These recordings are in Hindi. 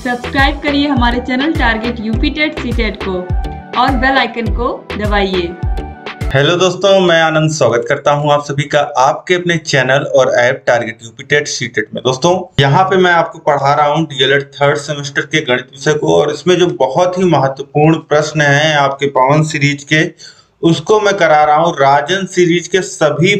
सब्सक्राइब करिए हमारे channel target UP TET CTET को और बेल आइकन को दबाइए। हेलो दोस्तों, मैं आनंद स्वागत करता हूं आप सभी का आपके अपने चैनल और app target UP TET CTET में। दोस्तों यहां पे मैं आपको पढ़ा रहा हूं डीएलएड थर्ड सेमेस्टर के गणित विषय को, और इसमें जो बहुत ही महत्वपूर्ण प्रश्न हैं आपके पवन सीरीज के, उसको मैं करा रहा हूं। राजन सीरीज के सभी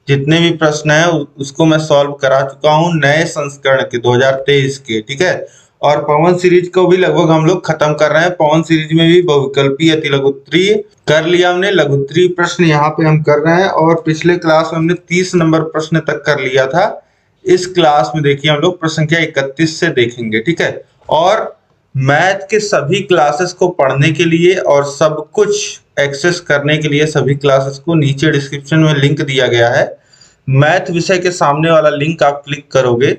जितने भी प्रश्न हैं उसको मैं सॉल्व करा चुका हूं नए संस्करण के 2023 के, ठीक है। और पवन सीरीज को भी लगभग हम लोग खत्म कर रहे हैं। पवन सीरीज में भी बहुविकल्पी अति लघुत्तरीय कर लिया हमने, लघुत्तरीय प्रश्न यहाँ पे हम कर रहे हैं, और पिछले क्लास में हमने 30 नंबर प्रश्न तक कर लिया था। इस क्लास में देखिए हम लोग प्रश्न संख्या 31 से देखेंगे, ठीक है। और मैथ के सभी क्लासेस को पढ़ने के लिए और सब कुछ एक्सेस करने के लिए सभी क्लासेस को नीचे डिस्क्रिप्शन में लिंक दिया गया है। मैथ विषय के सामने वाला लिंक आप क्लिक करोगे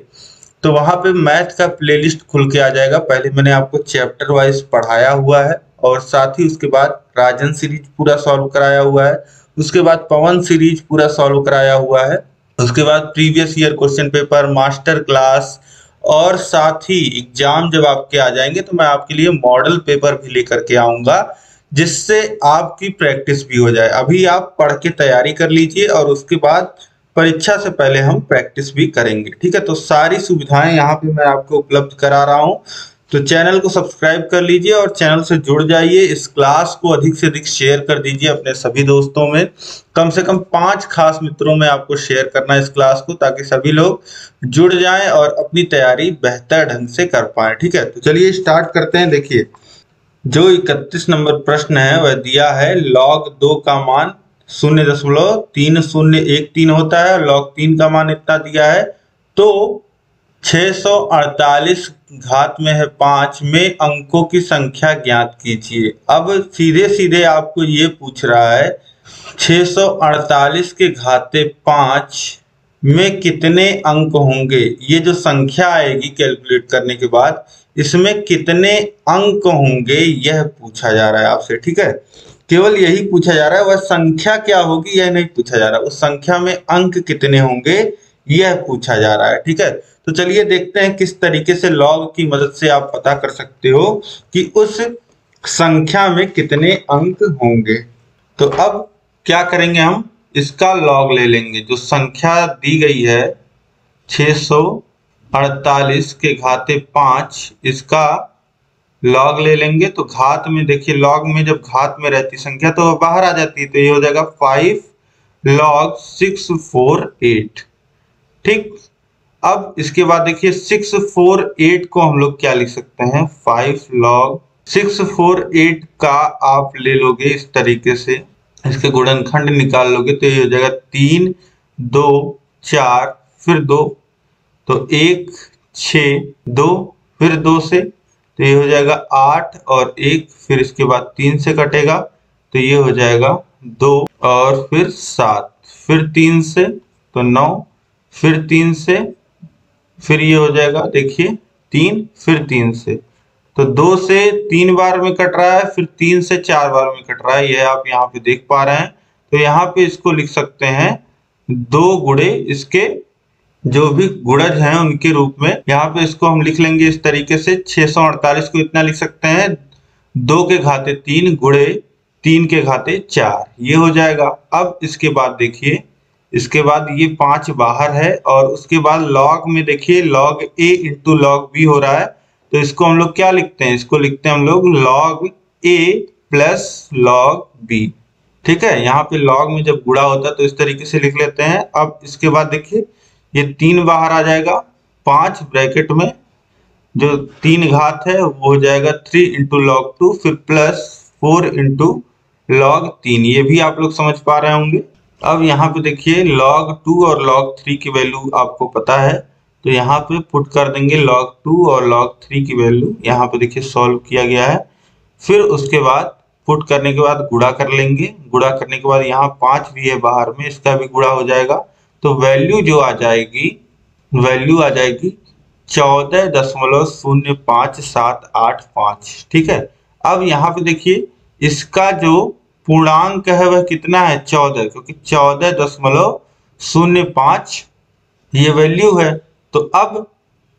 तो वहां पे मैथ का प्लेलिस्ट खुल के आ जाएगा। पहले मैंने आपको चैप्टर वाइज पढ़ाया हुआ है, और साथ ही उसके बाद राजन सीरीज पूरा सॉल्व कराया हुआ है, उसके बाद पवन सीरीज पूरा सॉल्व कराया हुआ है, उसके बाद previous year question paper, master class, और साथ ही एग्जाम जब आपके आ जाएंगे तो मैं आपके लिए मॉडल पेपर भी लेकर के आऊंगा, जिससे आपकी प्रैक्टिस भी हो जाए। अभी आप पढ़ के तैयारी कर लीजिए और उसके बाद परीक्षा से पहले हम प्रैक्टिस भी करेंगे, ठीक है। तो सारी सुविधाएं यहाँ पे मैं आपको उपलब्ध करा रहा हूँ। तो चैनल को सब्सक्राइब कर लीजिए और चैनल से जुड़ जाइए। इस क्लास को अधिक से अधिक शेयर कर दीजिए अपने सभी दोस्तों में। कम से कम 5 खास मित्रों में आपको शेयर करना है इस क्लास को, ताकि सभी लोग जुड़ जाएं और अपनी तैयारी बेहतर ढंग से कर पाए, ठीक है। तो चलिए स्टार्ट करते हैं। देखिए जो 31 नंबर प्रश्न है वह दिया है log 2 का मान 0.3013 होता है, log 3 का मान इतना दिया है। तो 648 घात में है 5 में अंकों की संख्या ज्ञात कीजिए। अब सीधे सीधे आपको ये पूछ रहा है 648 के घाते 5 में कितने अंक होंगे। ये जो संख्या आएगी कैलकुलेट करने के बाद, इसमें कितने अंक होंगे यह पूछा जा रहा है आपसे, ठीक है। केवल यही पूछा जा रहा है, वह संख्या क्या होगी यह नहीं पूछा जा रहा। उस संख्या में अंक कितने होंगे यह पूछा जा रहा है, ठीक है। तो चलिए देखते हैं किस तरीके से लॉग की मदद से आप पता कर सकते हो कि उस संख्या में कितने अंक होंगे। तो अब क्या करेंगे, हम इसका लॉग ले लेंगे। जो संख्या दी गई है 648 के घाते 5, इसका लॉग ले लेंगे। तो घात में देखिए, लॉग में जब घात में रहती संख्या तो वह बाहर आ जाती है, तो ये हो जाएगा 5 log 648, ठीक। अब इसके बाद देखिए 648 को हम लोग क्या लिख सकते हैं, 5 log 648 का आप ले लोगे इस तरीके से, इसके गुणनखंड निकाल लोगे तो ये हो जाएगा 3 2 4 फिर 2, तो 1 6 2 फिर 2 से, तो ये हो जाएगा 8 और 1, फिर इसके बाद 3 से कटेगा तो ये हो जाएगा 2 और फिर 7, फिर 3 से तो 9, फिर 3 से, फिर ये हो जाएगा देखिए 3, फिर 3 से, तो 2 से 3 बार में कट रहा है, फिर 3 से 4 बार में कट रहा है, यह आप यहाँ पे देख पा रहे हैं। तो यहाँ पे इसको लिख सकते हैं 2 गुणे इसके जो भी गुणज हैं उनके रूप में। यहाँ पे इसको हम लिख लेंगे इस तरीके से, 648 को इतना लिख सकते हैं 2 के घाते 3 गुणे 3 के घाते 4, ये हो जाएगा। अब इसके बाद देखिए, इसके बाद ये 5 बाहर है, और उसके बाद लॉग में देखिए log a into log b हो रहा है, तो इसको हम लोग क्या लिखते हैं, इसको लिखते हैं हम लोग log a plus log b, ठीक है। यहाँ पे log में जब गुणा होता है तो इस तरीके से लिख लेते हैं। अब इसके बाद देखिए ये 3 बाहर आ जाएगा, 5 ब्रैकेट में जो 3 घात है वो हो जाएगा 3 इंटू log 2, फिर प्लस 4 इंटू log 3, ये भी आप लोग समझ पा रहे होंगे। अब यहाँ पे देखिए log 2 और log 3 की वैल्यू आपको पता है, तो यहाँ पे पुट कर देंगे log 2 और log 3 की वैल्यू, यहाँ पे देखिए सॉल्व किया गया है। फिर उसके बाद पुट करने के बाद गुणा कर लेंगे, गुणा करने के बाद यहाँ 5 भी है बाहर में, इसका भी गुणा हो जाएगा, तो वैल्यू जो आ जाएगी, वैल्यू आ जाएगी 14.05785, ठीक है। अब यहाँ पे देखिए इसका जो पूर्णांक है वह कितना है, 14, क्योंकि 14.05 ये वैल्यू है। तो अब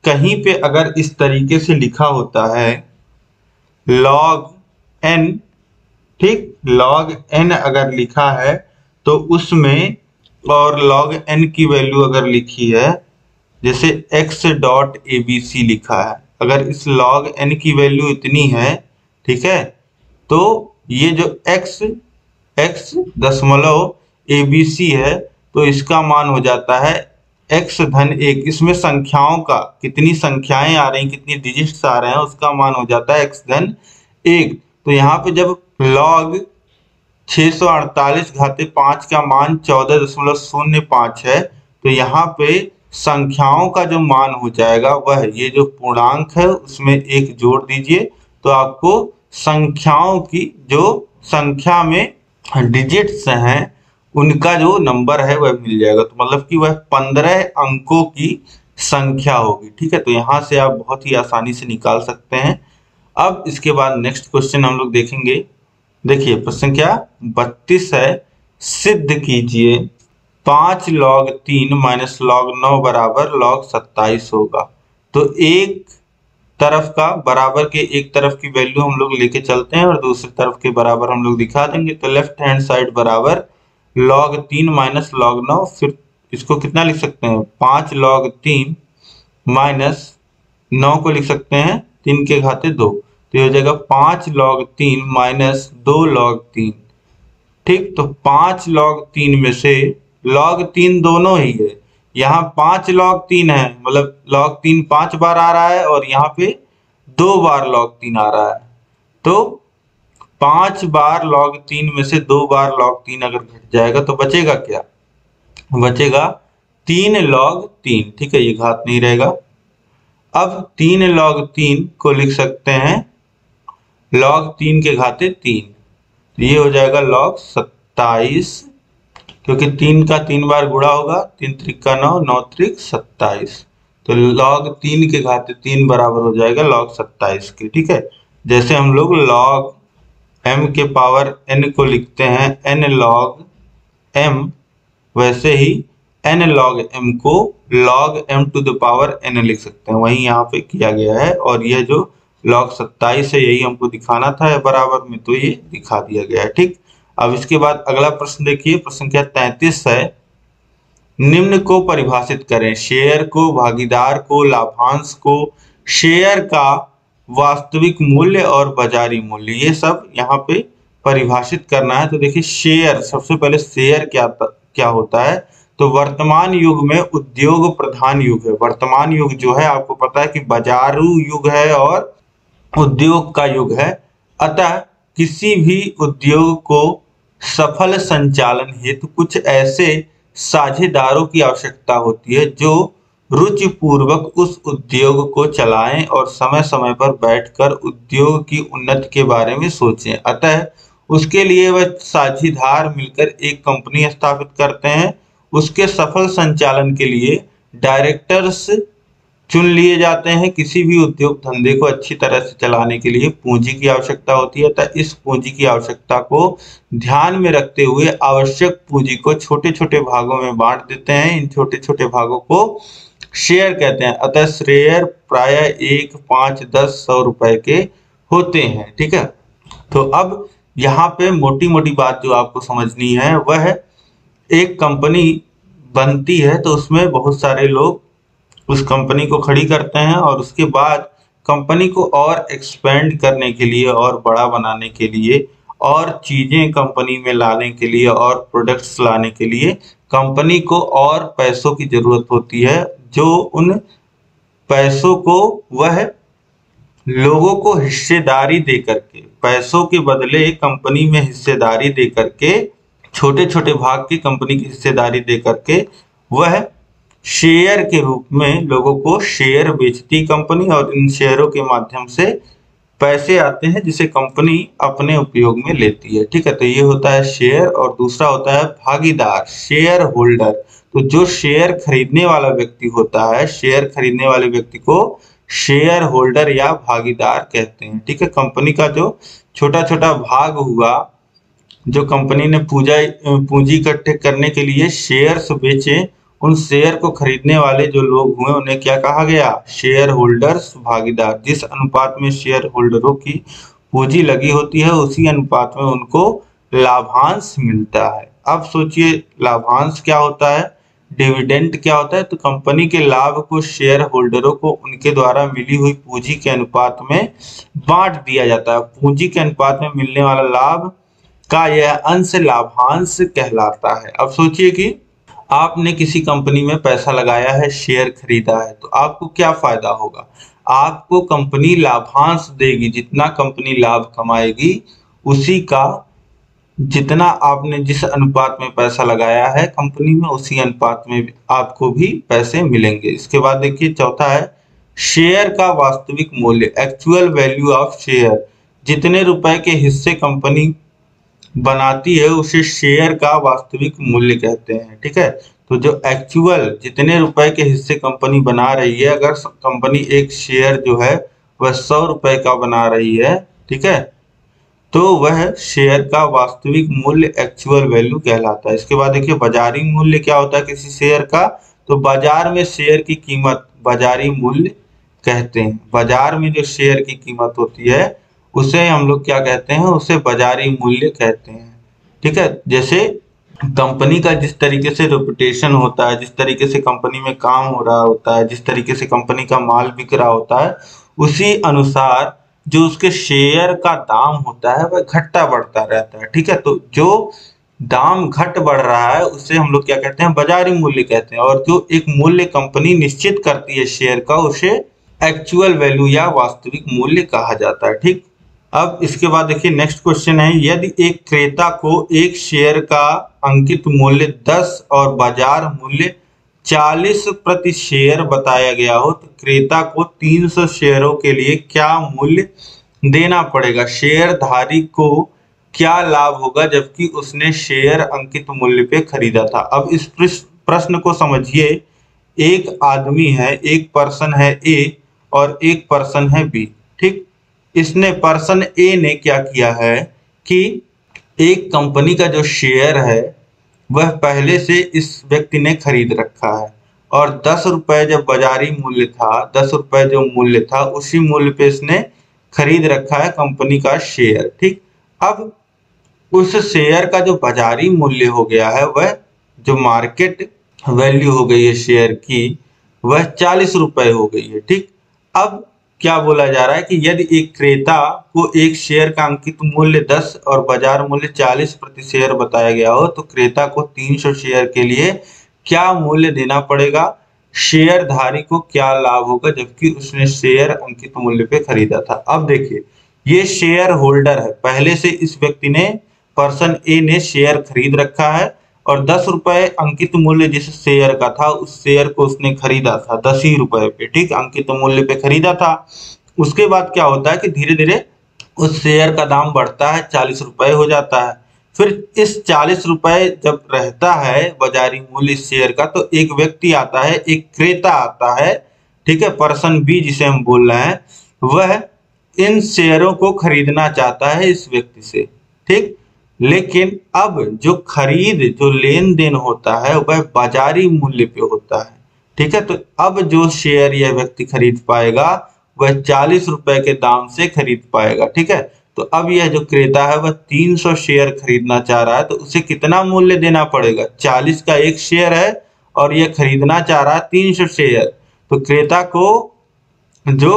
कहीं पे अगर इस तरीके से लिखा होता है log n, ठीक, log n अगर लिखा है तो उसमें, और log n की वैल्यू अगर लिखी है, जैसे x डॉट abc लिखा है, अगर इस log n की वैल्यू इतनी है, ठीक है, तो ये जो x दशमलव abc है तो इसका मान हो जाता है x धन 1। इसमें संख्याओं का, कितनी संख्याएं आ रही, कितनी डिजिट्स आ रहे हैं, उसका मान हो जाता है x धन 1। तो यहाँ पे जब log 648 घाते 5 का मान 14.05 है तो यहाँ पे संख्याओं का जो मान हो जाएगा वह, ये जो पूर्णांक है उसमें 1 जोड़ दीजिए तो आपको संख्याओं की, जो संख्या में डिजिट्स हैं उनका जो नंबर है वह मिल जाएगा। तो मतलब कि वह 15 अंकों की संख्या होगी, ठीक है। तो यहाँ से आप बहुत ही आसानी से निकाल सकते हैं। अब इसके बाद नेक्स्ट क्वेश्चन हम लोग देखेंगे। देखिए प्रश्न क्या 32 है, सिद्ध कीजिए 5 log 3 माइनस log 9 बराबर log 27 होगा। तो एक तरफ का बराबर के एक तरफ की वैल्यू हम लोग लेके चलते हैं और दूसरी तरफ के बराबर हम लोग दिखा देंगे। तो लेफ्ट हैंड साइड बराबर log 3 माइनस log 9, फिर इसको कितना लिख सकते हैं 5 log 3 माइनस 9 को लिख सकते हैं 3 के घाते 2, तो ये हो जाएगा 5 log 3 माइनस 2 log 3, ठीक। तो 5 log 3 में से log 3 दोनों ही है, यहाँ 5 log 3 है, मतलब log 3 5 बार आ रहा है और यहाँ पे 2 बार log 3 आ रहा है। तो 5 बार log 3 में से 2 बार log 3 अगर घट जाएगा तो बचेगा क्या, बचेगा 3 log 3, ठीक है, ये घात नहीं रहेगा। अब 3 log 3 को लिख सकते हैं log 3 के घाते 3, ये हो जाएगा log 27, क्योंकि 3 का 3 बार गुणा होगा, 3 त्रिक का 9, 9 त्रिक 27, तो log 3 के घाते 3 बराबर हो जाएगा log 27 के, ठीक है। जैसे हम लोग log m के पावर n को लिखते हैं n log m, वैसे ही n log m को log m to the power n लिख सकते हैं, वही यहाँ पे किया गया है। और यह जो log 27 है यही हमको दिखाना था बराबर में, तो ये दिखा दिया गया है, ठीक। अब इसके बाद अगला प्रश्न देखिए, प्रश्न क्या 33 है, निम्न को परिभाषित करें, शेयर को, भागीदार को, लाभांश को, शेयर का वास्तविक मूल्य और बाजारी मूल्य, ये सब यहाँ पे परिभाषित करना है। तो देखिए शेयर, सबसे पहले शेयर क्या होता है, तो वर्तमान युग में उद्योग प्रधान युग है। वर्तमान युग जो है आपको पता है कि बाजारू युग है और उद्योग का युग है। अतः किसी भी उद्योग को सफल संचालन हेतु कुछ ऐसे साझेदारों की आवश्यकता होती है जो रुचि पूर्वक उस उद्योग को चलाएं और समय समय पर बैठकर उद्योग की उन्नति के बारे में सोचें। अतः उसके लिए वह साझेदार मिलकर एक कंपनी स्थापित करते हैं। उसके सफल संचालन के लिए डायरेक्टर्स चुन लिए जाते हैं। किसी भी उद्योग धंधे को अच्छी तरह से चलाने के लिए पूंजी की आवश्यकता होती है, तथा इस पूंजी की आवश्यकता को ध्यान में रखते हुए आवश्यक पूंजी को छोटे छोटे भागों में बांट देते हैं। इन छोटे छोटे भागों को शेयर कहते हैं। अतः शेयर प्रायः 1, 5, 10, 100 रुपए के होते हैं, ठीक है। तो अब यहाँ पे मोटी मोटी बात जो आपको समझनी है वह है, एक कंपनी बनती है तो उसमें बहुत सारे लोग उस कंपनी को खड़ी करते हैं और उसके बाद कंपनी को और एक्सपेंड करने के लिए और बड़ा बनाने के लिए और चीजें कंपनी में लाने के लिए और प्रोडक्ट्स लाने के लिए कंपनी को और पैसों की जरूरत होती है, जो उन पैसों को वह लोगों को हिस्सेदारी दे करके, पैसों के बदले कंपनी में हिस्सेदारी दे करके, छोटे छोटे भाग की कंपनी की हिस्सेदारी दे करके वह शेयर के रूप में लोगों को शेयर बेचती कंपनी, और इन शेयरों के माध्यम से पैसे आते हैं जिसे कंपनी अपने उपयोग में लेती है, ठीक है। तो ये होता है शेयर। और दूसरा होता है भागीदार, शेयर होल्डर। तो जो शेयर खरीदने वाला व्यक्ति होता है, शेयर खरीदने वाले व्यक्ति को शेयर होल्डर या भागीदार कहते हैं, ठीक है। कंपनी का जो छोटा छोटा भाग हुआ, जो कंपनी ने पूंजी इकट्ठे करने के लिए शेयर्स बेचे, उन शेयर को खरीदने वाले जो लोग हुए उन्हें क्या कहा गया? शेयर होल्डर्स, भागीदार। जिस अनुपात में शेयर होल्डरों की पूंजी लगी होती है उसी अनुपात में उनको लाभांश मिलता है। अब सोचिए लाभांश क्या होता है, डिविडेंड क्या होता है? तो कंपनी के लाभ को शेयर होल्डरों को उनके द्वारा मिली हुई पूंजी के अनुपात में बांट दिया जाता है। पूंजी के अनुपात में मिलने वाला लाभ का यह अंश लाभांश कहलाता है। अब सोचिए कि आपने किसी कंपनी में पैसा लगाया है, शेयर खरीदा है, तो आपको क्या फायदा होगा? आपको कंपनी लाभांश देगी, जितना कंपनी लाभ कमाएगी उसी का, जितना आपने जिस अनुपात में पैसा लगाया है कंपनी में उसी अनुपात में आपको भी पैसे मिलेंगे। इसके बाद देखिए चौथा है शेयर का वास्तविक मूल्य, एक्चुअल वैल्यू ऑफ शेयर। जितने रुपए के हिस्से कंपनी बनाती है उसे शेयर का वास्तविक मूल्य कहते हैं। ठीक है, तो जो एक्चुअल जितने रुपए के हिस्से कंपनी बना रही है, अगर कंपनी एक शेयर जो है वह 100 रुपए का बना रही है, ठीक है, तो वह शेयर का वास्तविक मूल्य एक्चुअल वैल्यू कहलाता है। इसके बाद देखिए बाजारी मूल्य क्या होता है किसी शेयर का? तो बाजार में शेयर की कीमत बाजारी मूल्य कहते हैं। बाजार में जो शेयर की कीमत होती है उसे हम लोग क्या कहते हैं? उसे बाजारी मूल्य कहते हैं। ठीक है, जैसे कंपनी का जिस तरीके से रेपुटेशन होता है, जिस तरीके से कंपनी में काम हो रहा होता है, जिस तरीके से कंपनी का माल बिक रहा होता है, उसी अनुसार जो उसके शेयर का दाम होता है वह घटता बढ़ता रहता है। ठीक है, तो जो दाम घट बढ़ रहा है उसे हम लोग क्या कहते हैं? बाजारी मूल्य कहते हैं। और जो एक मूल्य कंपनी निश्चित करती है शेयर का उसे एक्चुअल वैल्यू या वास्तविक मूल्य कहा जाता है। ठीक, अब इसके बाद देखिए नेक्स्ट क्वेश्चन है, यदि एक क्रेता को एक शेयर का अंकित मूल्य 10 और बाजार मूल्य 40 प्रति शेयर बताया गया हो तो क्रेता को 300 शेयरों के लिए क्या मूल्य देना पड़ेगा? शेयरधारी को क्या लाभ होगा जबकि उसने शेयर अंकित मूल्य पे खरीदा था? अब इस प्रश्न को समझिए, एक आदमी है, एक पर्सन है ए और एक पर्सन है बी। ठीक, इसने पर्सन ए ने क्या किया है कि एक कंपनी का जो शेयर है वह पहले से इस व्यक्ति ने खरीद रखा है और 10 रुपए जब बाजारी मूल्य था, 10 रुपए जो मूल्य था उसी मूल्य पे इसने खरीद रखा है कंपनी का शेयर। ठीक, अब उस शेयर का जो बाजारी मूल्य हो गया है, वह जो मार्केट वैल्यू हो गई है शेयर की, वह 40 रुपए हो गई है। ठीक, अब क्या बोला जा रहा है कि यदि एक क्रेता को एक शेयर का अंकित मूल्य 10 और बाजार मूल्य 40 प्रति शेयर बताया गया हो तो क्रेता को 300 शेयर के लिए क्या मूल्य देना पड़ेगा? शेयरधारी को क्या लाभ होगा जबकि उसने शेयर अंकित मूल्य पे खरीदा था? अब देखिए ये शेयर होल्डर है, पहले से इस व्यक्ति ने, पर्सन ए ने शेयर खरीद रखा है और 10 रुपए अंकित मूल्य जिस शेयर का था उस शेयर को उसने खरीदा था 10 ही रुपए पे। ठीक, अंकित मूल्य पे खरीदा था। उसके बाद क्या होता है कि धीरे धीरे उस शेयर का दाम बढ़ता है, 40 रुपए हो जाता है। फिर इस 40 रुपए जब रहता है बाजारी मूल्य इस शेयर का, तो एक व्यक्ति आता है, एक क्रेता आता है, ठीक है, पर्सन बी जिसे हम बोल रहे हैं, वह इन शेयरों को खरीदना चाहता है इस व्यक्ति से। ठीक, लेकिन अब जो लेन देन होता है वह बाजारी मूल्य पे होता है। ठीक है, तो अब जो शेयर यह व्यक्ति खरीद पाएगा वह 40 रुपए के दाम से खरीद पाएगा। ठीक है, तो अब यह जो क्रेता है वह 300 शेयर खरीदना चाह रहा है तो उसे कितना मूल्य देना पड़ेगा? 40 का एक शेयर है और यह खरीदना चाह रहा है 300 शेयर, तो क्रेता को जो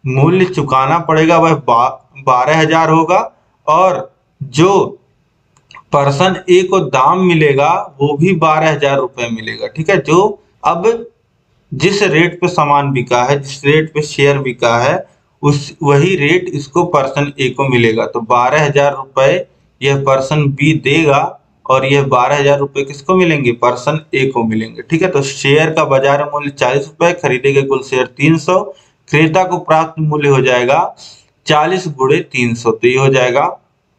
मूल्य चुकाना पड़ेगा वह 12,000 होगा और जो पर्सन ए को दाम मिलेगा वो भी 12,000 रुपए मिलेगा। ठीक है, जो अब जिस रेट पे सामान बिका है, जिस रेट पे शेयर बिका है, उस वही रेट इसको पर्सन ए को मिलेगा। तो 12,000 रुपए यह पर्सन बी देगा और यह 12,000 रुपए किसको मिलेंगे? पर्सन ए को मिलेंगे। ठीक है, तो शेयर का बाजार मूल्य 40 रुपए, खरीदे गए कुल शेयर 300, क्रेता को प्राप्त मूल्य हो जाएगा 40 गुणे 300, तो ये हो जाएगा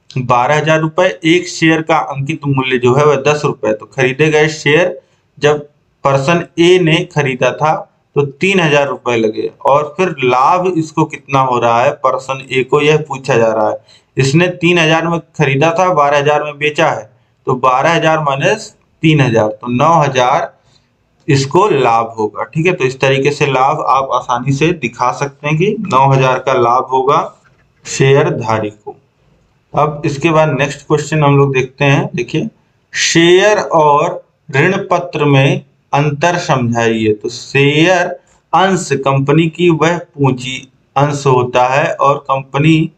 12,000 रुपए। एक शेयर का अंकित मूल्य जो है वह 10 रुपए, तो खरीदे गए शेयर जब पर्सन ए ने खरीदा था तो 3,000 रुपए लगे और फिर लाभ इसको कितना हो रहा है? पर्सन ए को यह पूछा जा रहा है। इसने 3,000 में खरीदा था, 12,000 में बेचा है, तो 12,000 माइनस 3,000 तो 9,000 इसको लाभ होगा। ठीक है, तो इस तरीके से लाभ आप आसानी से दिखा सकते हैं कि 9,000 का लाभ होगा शेयरधारी को। अब इसके बाद नेक्स्ट क्वेश्चन हम लोग देखते हैं। देखिए, शेयर और ऋण पत्र में अंतर समझाइए। तो शेयर अंश कंपनी की वह पूंजी अंश होता है और कंपनी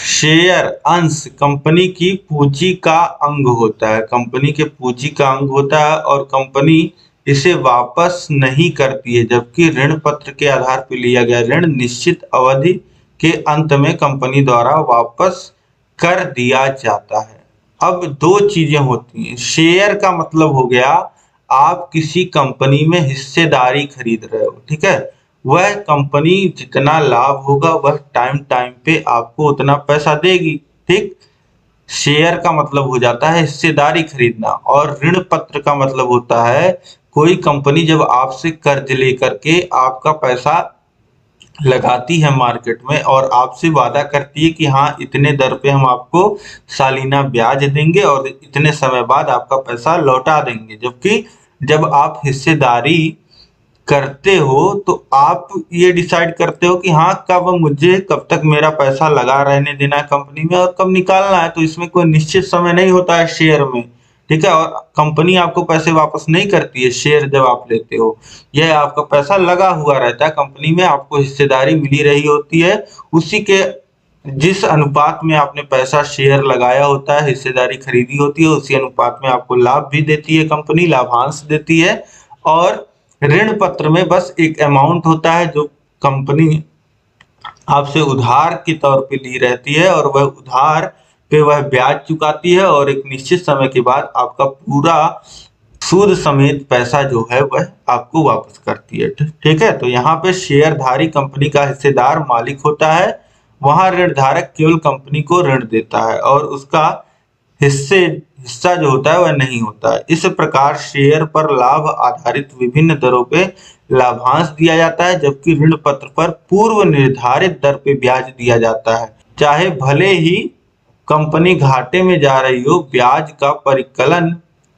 शेयर अंश कंपनी की पूंजी का अंग होता है, कंपनी के पूंजी का अंग होता है और कंपनी इसे वापस नहीं करती है, जबकि ऋण पत्र के आधार पर लिया गया ऋण निश्चित अवधि के अंत में कंपनी द्वारा वापस कर दिया जाता है। अब दो चीजें होती हैं। शेयर का मतलब हो गया आप किसी कंपनी में हिस्सेदारी खरीद रहे हो। ठीक है, वह कंपनी जितना लाभ होगा वह टाइम टाइम पे आपको उतना पैसा देगी। ठीक, शेयर का मतलब हो जाता है हिस्सेदारी खरीदना, और ऋण पत्र का मतलब होता है कोई कंपनी जब आपसे कर्ज लेकर के आपका पैसा लगाती है मार्केट में और आपसे वादा करती है कि हाँ इतने दर पे हम आपको सालाना ब्याज देंगे और इतने समय बाद आपका पैसा लौटा देंगे। जबकि जब आप हिस्सेदारी करते हो तो आप ये डिसाइड करते हो कि हाँ कब तक मेरा पैसा लगा रहने देना है कंपनी में और कब निकालना है। तो इसमें कोई निश्चित समय नहीं होता है शेयर में। ठीक है, और कंपनी आपको पैसे वापस नहीं करती है। शेयर जब आप लेते हो, यह आपका पैसा लगा हुआ रहता है कंपनी में, आपको हिस्सेदारी मिली रही होती है, उसी के जिस अनुपात में आपने पैसा शेयर लगाया होता है, हिस्सेदारी खरीदी होती है, उसी अनुपात में आपको लाभ भी देती है कंपनी, लाभांश देती है। और ऋण पत्र में बस एक अमाउंट होता है जो कंपनी आपसे उधार के तौर पे ली रहती है और वह उधार पे वह ब्याज चुकाती है और एक निश्चित समय के बाद आपका पूरा सूद समेत पैसा जो है वह आपको वापस करती है। ठीक है, तो यहाँ पे शेयरधारी कंपनी का हिस्सेदार मालिक होता है, वहां ऋण धारक केवल कंपनी को ऋण देता है और उसका हिस्सा जो होता है वह नहीं होता है। इस प्रकार शेयर पर लाभ आधारित विभिन्न दरों पे लाभांश दिया जाता है, जबकि ऋण पत्र पर पूर्व निर्धारित दर पे ब्याज दिया जाता है। चाहे भले ही कंपनी घाटे में जा रही हो, ब्याज का परिकलन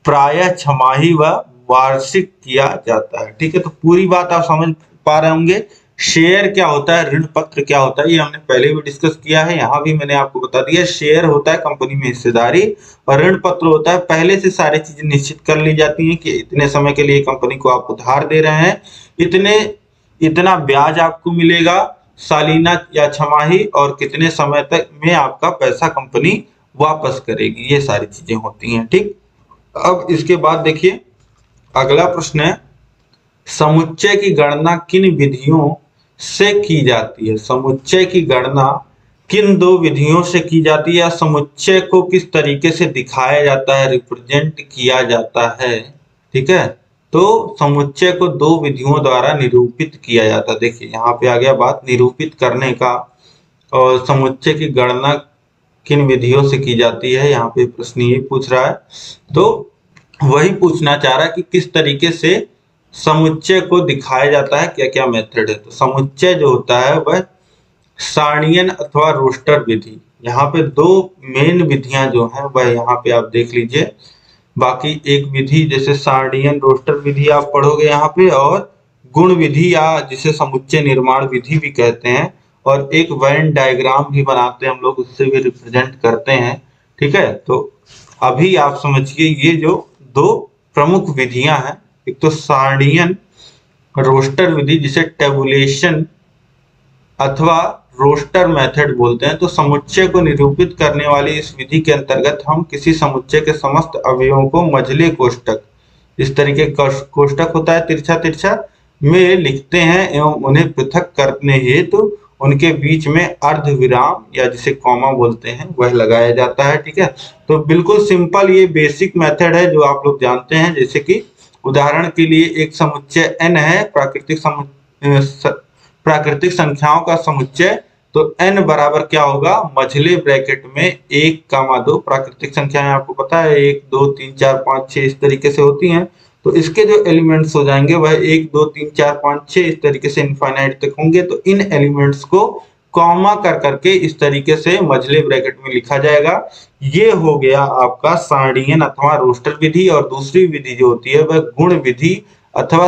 प्रायः छमाही व वार्षिक किया जाता है। ठीक है, तो पूरी बात आप समझ पा रहे होंगे। शेयर क्या होता है, ऋण पत्र क्या होता है, ये हमने पहले भी डिस्कस किया है, यहाँ भी मैंने आपको बता दिया। शेयर होता है कंपनी में हिस्सेदारी और ऋण पत्र होता है पहले से सारी चीजें निश्चित कर ली जाती हैं कि इतने समय के लिए कंपनी को आप उधार दे रहे हैं, इतना ब्याज आपको मिलेगा सालाना या छमाही और कितने समय तक में आपका पैसा कंपनी वापस करेगी, ये सारी चीजें होती हैं। ठीक, अब इसके बाद देखिए अगला प्रश्न है, समुच्चय की गणना किन विधियों से की जाती है। समुच्चय की गणना किन दो विधियों से की जाती है या समुच्चय को किस तरीके से दिखाया जाता है, रिप्रेजेंट किया जाता है। ठीक है, तो समुच्चय को दो विधियों द्वारा निरूपित किया जाता है। देखिए यहाँ पे आ गया बात निरूपित करने का, और समुच्चय की गणना किन विधियों से की जाती है, यहाँ पे प्रश्न ये पूछ रहा है, तो वही पूछना चाह रहा है कि किस तरीके से समुच्चय को दिखाया जाता है, क्या क्या मेथड है। तो समुच्चय जो होता है वह सारणियन अथवा रोस्टर विधि, यहाँ पे दो मेन विधियां जो हैं वह यहाँ पे आप देख लीजिए। बाकी एक विधि जैसे सारणियन रोस्टर विधि आप पढ़ोगे यहाँ पे, और गुण विधि या जिसे समुच्चय निर्माण विधि भी कहते हैं, और एक वेन डायग्राम भी बनाते हैं हम लोग, उससे भी रिप्रेजेंट करते हैं। ठीक है, तो अभी आप समझिए ये जो दो प्रमुख विधियां हैं, एक तो सारणियन रोस्टर विधि जिसे टेबुलेशन अथवा रोस्टर मेथड बोलते हैं। तो समुच्चय को निरूपित करने वाली इस विधि के अंतर्गत हम किसी समुच्चय के समस्त अवयवों को मझले कोष्ठक, इस तरीके कोष्ठक होता है तिरछा तिरछा, में लिखते हैं एवं उन्हें पृथक करने हेतु उनके बीच में अर्ध विराम या जिसे कॉमा बोलते हैं वह लगाया जाता है। ठीक है, तो बिल्कुल सिंपल ये बेसिक मेथड है जो आप लोग जानते हैं। जैसे कि उदाहरण के लिए एक समुच्चय n है, प्राकृतिक संख्याओं का समुच्चय, तो n बराबर क्या होगा, मझले ब्रैकेट में 1,2 प्राकृतिक संख्याएं आपको पता है 1 2 3 4 5 6 इस तरीके से होती हैं। तो इसके जो एलिमेंट्स हो जाएंगे वह 1 2 3 4 5 6 इस तरीके से इनफाइनाइट तक होंगे। तो इन एलिमेंट्स को कॉमा कर करके इस तरीके से मझले ब्रैकेट में लिखा जाएगा। ये हो गया आपका सारणियन अथवा रोस्टर विधि। और दूसरी विधि जो होती है वह गुण विधि अथवा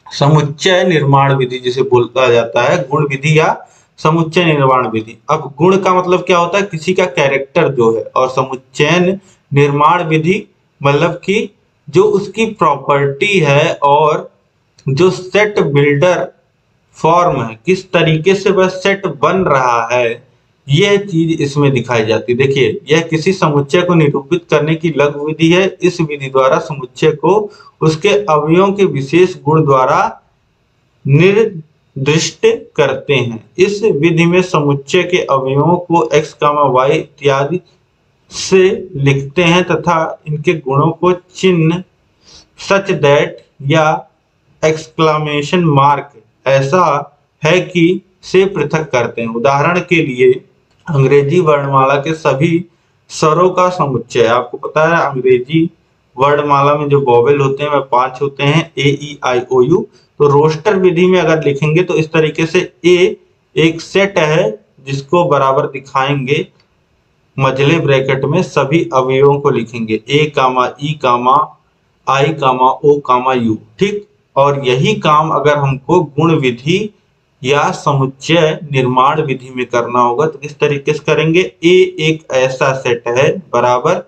समुच्चय निर्माण विधि जिसे बोला जाता है, गुण विधि या समुच्चय निर्माण विधि। अब गुण का मतलब क्या होता है, किसी का कैरेक्टर जो है, और समुच्चय निर्माण विधि मतलब कि जो उसकी प्रॉपर्टी है और जो सेट बिल्डर फॉर्म है, किस तरीके से वह सेट बन रहा है, यह चीज इसमें दिखाई जाती है। देखिए, यह किसी समुच्चय को निरूपित करने की लघु विधि है। इस विधि द्वारा समुच्चय को उसके अवयवों के विशेष गुण द्वारा निर्दिष्ट करते हैं। इस विधि में समुच्चय के अवयवों को x, y इत्यादि से लिखते हैं तथा इनके गुणों को चिन्ह सच दैट या एक्सक्लेमेशन मार्क ऐसा है कि से पृथक करते हैं। उदाहरण के लिए अंग्रेजी वर्णमाला के सभी स्वरों का समुच्चय, आपको पता है अंग्रेजी वर्णमाला में जो वोवेल होते हैं वह 5 होते हैं, ए ई आई ओ यू। तो रोस्टर विधि में अगर लिखेंगे तो इस तरीके से ए एक सेट है जिसको बराबर दिखाएंगे, मझले ब्रैकेट में सभी अवयवों को लिखेंगे, ए कामा ई कामा आई कामा ओ कामा यू, ठीक। और यही काम अगर हमको गुण विधि या समुच्चय निर्माण विधि में करना होगा तो किस तरीके से करेंगे, ए एक ऐसा सेट है बराबर,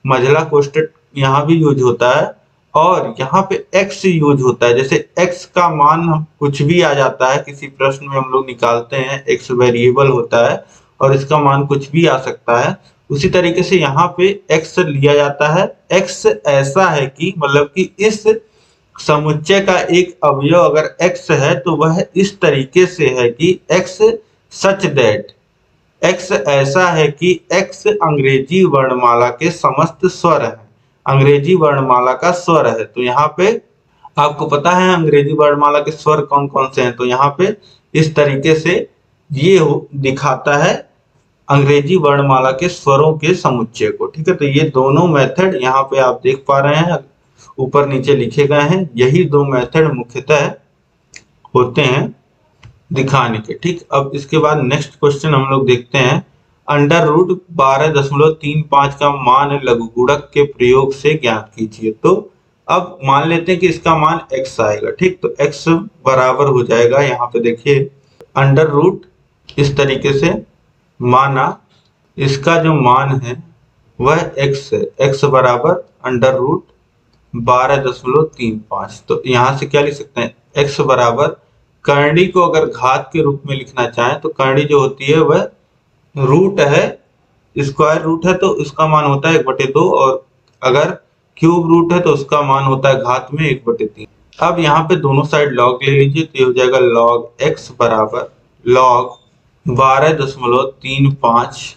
मझला कोष्ठक यहाँ भी यूज होता है और यहाँ पे x यूज होता है। जैसे x का मान हम कुछ भी आ जाता है, किसी प्रश्न में हम लोग निकालते हैं, x वेरिएबल होता है और इसका मान कुछ भी आ सकता है। उसी तरीके से यहाँ पे x लिया जाता है। x ऐसा है कि मतलब कि इस समुच्चय का एक अवयव अगर x है तो वह इस तरीके से है कि x सच दैट, x ऐसा है कि x अंग्रेजी वर्णमाला के समस्त स्वर है, अंग्रेजी वर्णमाला का स्वर है। तो यहाँ पे आपको पता है अंग्रेजी वर्णमाला के स्वर कौन कौन से हैं, तो यहाँ पे इस तरीके से ये दिखाता है अंग्रेजी वर्णमाला के स्वरों के समुच्चय को, ठीक है। तो ये दोनों मेथड यहाँ पे आप देख पा रहे हैं, ऊपर नीचे लिखे गए हैं, यही दो मेथड मुख्यतः होते हैं दिखाने के, ठीक। अब इसके बाद नेक्स्ट क्वेश्चन हम लोग देखते हैं, अंडर रूट 12.35 का मान लघुगुणक के प्रयोग से ज्ञात कीजिए। तो अब मान लेते हैं कि इसका मान x आएगा, ठीक। तो x बराबर हो जाएगा, यहाँ पे देखिए अंडर रूट इस तरीके से माना, इसका जो मान है वह x है, x बराबर अंडर रूट 12.35। तो यहाँ से क्या लिख सकते हैं, x बराबर करणी को अगर घात के रूप में लिखना चाहें तो करणी जो होती है वह रूट है, स्क्वायर रूट है तो उसका मान होता है 1/2 और अगर क्यूब रूट है तो उसका मान होता है घात में 1/3। अब यहाँ पे दोनों साइड लॉग ले लीजिए तो ये हो जाएगा लॉग x बराबर लॉग 12.35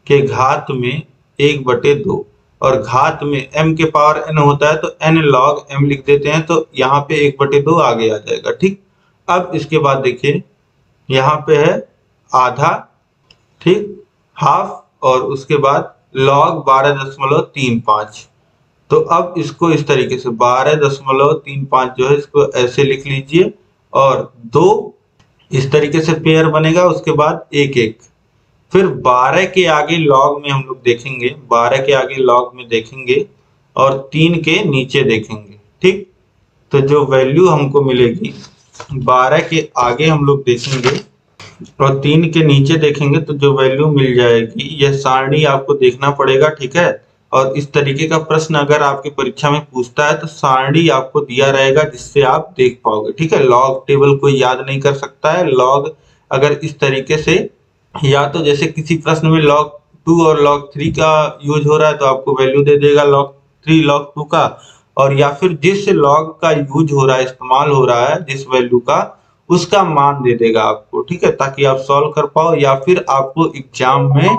के घात में 1/2 और घात में m के पावर n होता है तो n log m लिख देते हैं, तो यहाँ पे 1/2 आगे आ जाएगा, ठीक। अब इसके बाद देखिए यहाँ पे है आधा, ठीक, हाफ, और उसके बाद log 12.35। तो अब इसको इस तरीके से 12.35 जो है इसको ऐसे लिख लीजिए और 2 इस तरीके से पेयर बनेगा, उसके बाद 1-1, फिर 12 के आगे लॉग में हम लोग देखेंगे, 12 के आगे लॉग में देखेंगे और 3 के नीचे देखेंगे, ठीक। तो जो वैल्यू हमको मिलेगी 12 के आगे हम लोग देखेंगे और 3 के नीचे देखेंगे तो जो वैल्यू मिल जाएगी, यह सारणी आपको देखना पड़ेगा, ठीक है। और इस तरीके का प्रश्न अगर आपकी परीक्षा में पूछता है तो सारणी आपको दिया रहेगा जिससे आप देख पाओगे, ठीक है। लॉग टेबल कोई याद नहीं कर सकता है, लॉग अगर इस तरीके से, या तो जैसे किसी प्रश्न में log 2 और log 3 का यूज हो रहा है तो आपको वैल्यू दे देगा log 3 log 2 का, और या फिर जिस log का यूज हो रहा है, इस्तेमाल हो रहा है जिस वैल्यू का, उसका मान दे देगा आपको, ठीक है, ताकि आप सॉल्व कर पाओ। या फिर आपको एग्जाम में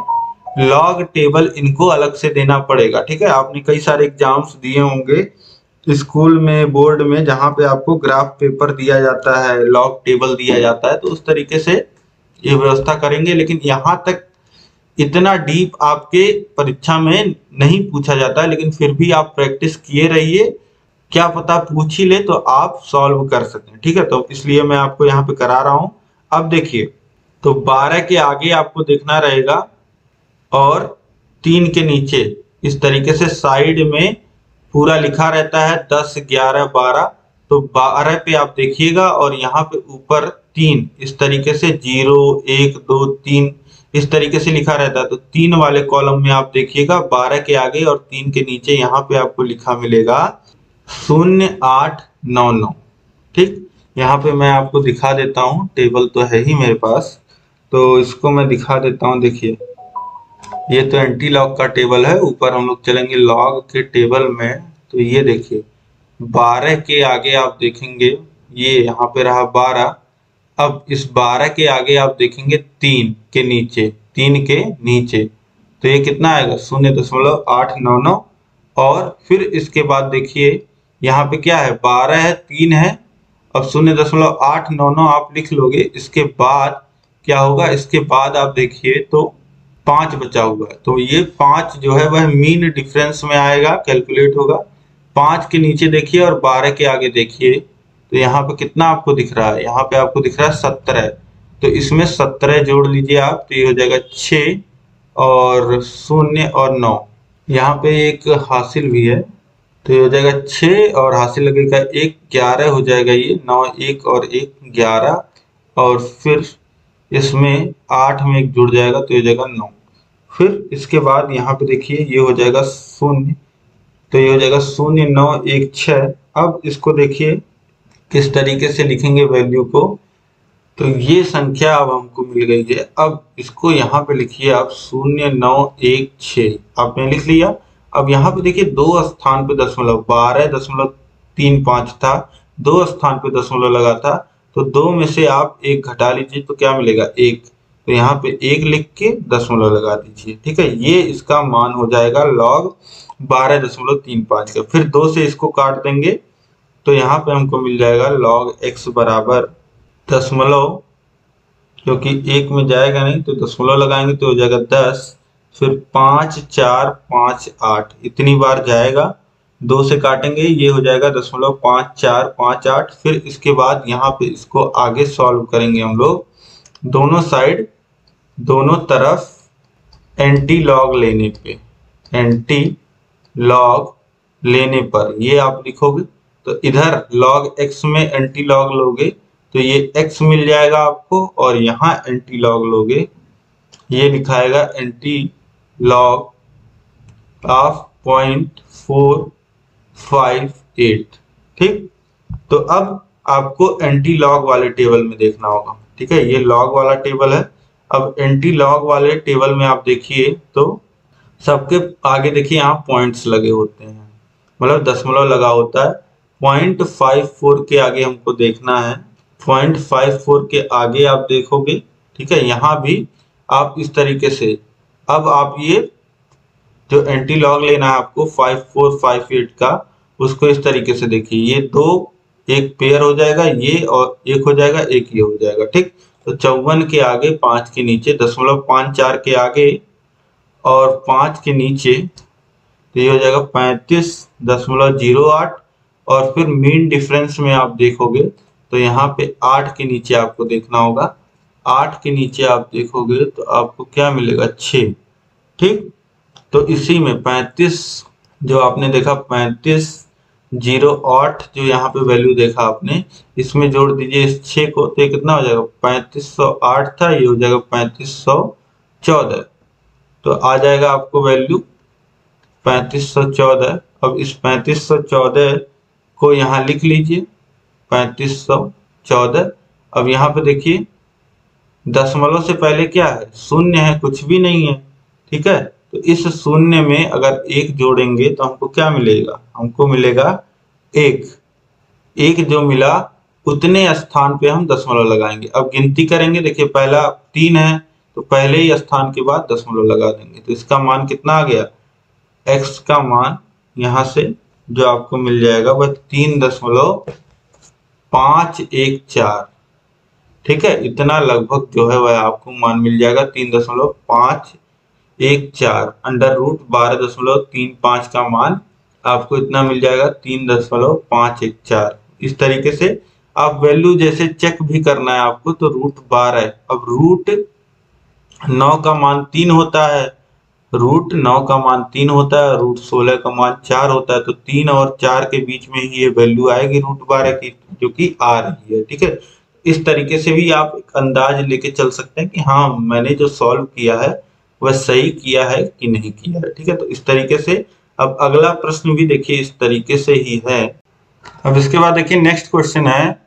लॉग टेबल इनको अलग से देना पड़ेगा, ठीक है। आपने कई सारे एग्जाम्स दिए होंगे स्कूल में, बोर्ड में, जहां पे आपको ग्राफ पेपर दिया जाता है, लॉग टेबल दिया जाता है, तो उस तरीके से ये व्यवस्था करेंगे। लेकिन यहाँ तक इतना डीप आपके परीक्षा में नहीं पूछा जाता है, लेकिन फिर भी आप प्रैक्टिस किए रहिए, क्या पता पूछ ही ले तो आप सॉल्व कर सकें, ठीक है। तो इसलिए मैं आपको यहाँ पे करा रहा हूँ। अब देखिए, तो 12 के आगे आपको देखना रहेगा और 3 के नीचे इस तरीके से साइड में पूरा लिखा रहता है 10, 11, 12, तो 12 पे आप देखिएगा और यहाँ पे ऊपर 3 इस तरीके से 0, 1, 2, 3 इस तरीके से लिखा रहता है। तो 3 वाले कॉलम में आप देखिएगा 12 के आगे और 3 के नीचे यहाँ पे आपको लिखा मिलेगा 0899। ठीक, यहाँ पे मैं आपको दिखा देता हूँ, टेबल तो है ही मेरे पास, तो इसको मैं दिखा देता हूँ। देखिए ये तो एंटी लॉग का टेबल है, ऊपर हम लोग चलेंगे लॉग के टेबल में। तो ये देखिए 12 के आगे आप देखेंगे ये यहाँ पे रहा 12। अब इस 12 के आगे आप देखेंगे 3 के नीचे, 3 के नीचे, तो ये कितना आएगा 0.899। और फिर इसके बाद देखिए यहाँ पे क्या है 12 है, 3 है, अब 0.899 आप लिख लोगे। इसके बाद क्या होगा, इसके बाद आप देखिए तो 5 बचा हुआ है, तो ये 5 जो है वह मीन डिफरेंस में आएगा, कैलकुलेट होगा। 5 के नीचे देखिए और 12 के आगे देखिए, तो यहाँ पे कितना आपको दिख रहा है, यहाँ पे आपको दिख रहा है 17, तो इसमें 17 जोड़ लीजिए आप, तो ये हो जाएगा 6 और 0 और 9, यहाँ पे एक हासिल भी है, तो ये हो जाएगा 6 और हासिल लगेगा 1, 11 हो जाएगा ये, 9, 1 और 1 11, और फिर इसमें 8 में 1 जुड़ जाएगा तो ये हो जाएगा 9। फिर इसके बाद यहाँ पे देखिए ये हो जाएगा 0, तो ये हो जाएगा 0, 9, 1, 6। अब इसको देखिए किस तरीके से लिखेंगे वैल्यू को, तो ये संख्या अब हमको मिल गई है। अब इसको यहाँ पे लिखिए आप 0, 9, 1, 6 आपने लिख लिया। अब यहाँ पे देखिए 2 स्थान पे दशमलव, 12.35 था, 2 स्थान पे दशमलव लगा था, तो 2 में से आप 1 घटा लीजिए तो क्या मिलेगा 1, तो यहाँ पे 1 लिख के दशमलव लगा दीजिए। ठीक है, ये इसका मान हो जाएगा log 12.35 का। फिर 2 से इसको काट देंगे तो यहाँ पे हमको मिल जाएगा log x बराबर दशमलव, क्योंकि 1 में जाएगा नहीं तो दशमलव लगाएंगे तो हो जाएगा 10, फिर 5, 4, 5, 8 इतनी बार जाएगा, 2 से काटेंगे ये हो जाएगा दशमलव 5, 4, 5, 8। फिर इसके बाद यहाँ पे इसको आगे सॉल्व करेंगे हम लोग, दोनों साइड दोनों तरफ एंटी लॉग लेने पे, एंटी लॉग लेने पर ये आप लिखोगे, तो इधर log x में एंटी लॉग लोगे तो ये x मिल जाएगा आपको, और यहाँ एंटी लॉग लोगे ये लिखाएगा एंटी लॉग ऑफ 0.458। ठीक, तो अब आपको एंटी लॉग वाले टेबल में देखना होगा। ठीक है, ये लॉग वाला टेबल है। अब एंटी लॉग वाले टेबल में आप देखिए तो सबके आगे देखिए यहाँ पॉइंट्स लगे होते हैं, मतलब दशमलव लगा होता है। 0.54 के आगे हमको देखना है, 0.54 के आगे आप देखोगे। ठीक है, यहाँ भी आप इस तरीके से, अब आप ये जो एंटी लॉग लेना है आपको 5458 का, उसको इस तरीके से देखिए, ये 2 एक पेयर हो जाएगा, ये और एक हो जाएगा, एक ये हो जाएगा। ठीक, तो 54 के आगे 5 के नीचे दशमलव 54 के आगे और 5 के नीचे, तो ये हो जाएगा 35.08। और फिर मीन डिफरेंस में आप देखोगे तो यहाँ पे 8 के नीचे आपको देखना होगा, 8 के नीचे आप देखोगे तो आपको क्या मिलेगा 6। ठीक, तो इसी में 35 जो आपने देखा 35.08 जो यहाँ पे वैल्यू देखा आपने, इसमें जोड़ दीजिए इस 6 को, तो ये कितना हो जाएगा 3508 था, ये हो जाएगा 3514, तो आ जाएगा आपको वैल्यू 3514। अब इस 3514 को यहाँ लिख लीजिए 3514। अब यहाँ पे देखिए दशमलव से पहले क्या है, शून्य है, कुछ भी नहीं है। ठीक है, तो इस शून्य में अगर 1 जोड़ेंगे तो हमको क्या मिलेगा, हमको मिलेगा 1। 1 जो मिला उतने स्थान पे हम दशमलव लगाएंगे। अब गिनती करेंगे, देखिए पहला 3 है तो पहले ही स्थान के बाद दशमलव लगा देंगे, तो इसका मान कितना आ गया, x का मान यहाँ से जो आपको मिल जाएगा वह 3.514। ठीक है, इतना लगभग जो है वह आपको मान मिल जाएगा 3.514। अंडर रूट 12.35 का मान आपको इतना मिल जाएगा 3.514। इस तरीके से आप वैल्यू जैसे चेक भी करना है आपको, तो रूट 12, अब रूट 9 का मान 3 होता है, रूट 9 का मान 3 होता है, रूट 16 का मान 4 होता है, तो 3 और 4 के बीच में ही ये वैल्यू आएगी रूट 12 की, जो कि आ रही है। ठीक है, इस तरीके से भी आप एक अंदाज लेके चल सकते हैं कि हाँ मैंने जो सॉल्व किया है वह सही किया है कि नहीं किया है। ठीक है, तो इस तरीके से अब अगला प्रश्न भी देखिए इस तरीके से ही है। अब इसके बाद देखिए नेक्स्ट क्वेश्चन है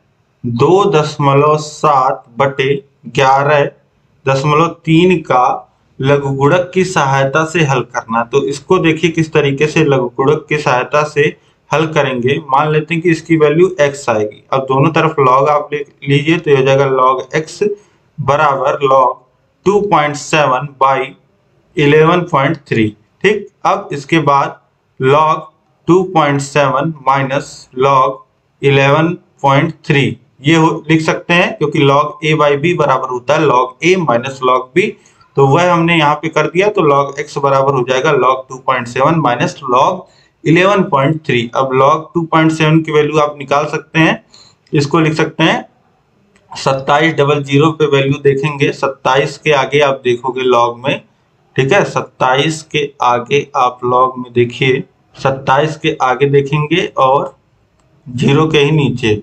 2.7 बटे 11.3 का लघुगुणक की सहायता से हल करना। तो इसको देखिए किस तरीके से लघुगुणक की सहायता से हल करेंगे। मान लेते हैं कि इसकी वैल्यू x आएगी। अब दोनों तरफ log आप ले लीजिए तो हो जाएगा log x बराबर log 2.7 बाई 11.3। ठीक, अब इसके बाद log 2.7 माइनस log 11.3 ये लिख सकते हैं, क्योंकि log a बाई b बराबर होता है log a minus log b, तो वह हमने यहाँ पे कर दिया। तो log x बराबर हो जाएगा log 2.7 माइनस log 11.3। अब log 2.7 की वैल्यू आप निकाल सकते हैं, इसको लिख सकते हैं 2700 पे वैल्यू देखेंगे, 27 के आगे आप देखोगे log में। ठीक है, 27 के आगे आप log में देखिए, 27 के आगे देखेंगे और 0 के ही नीचे,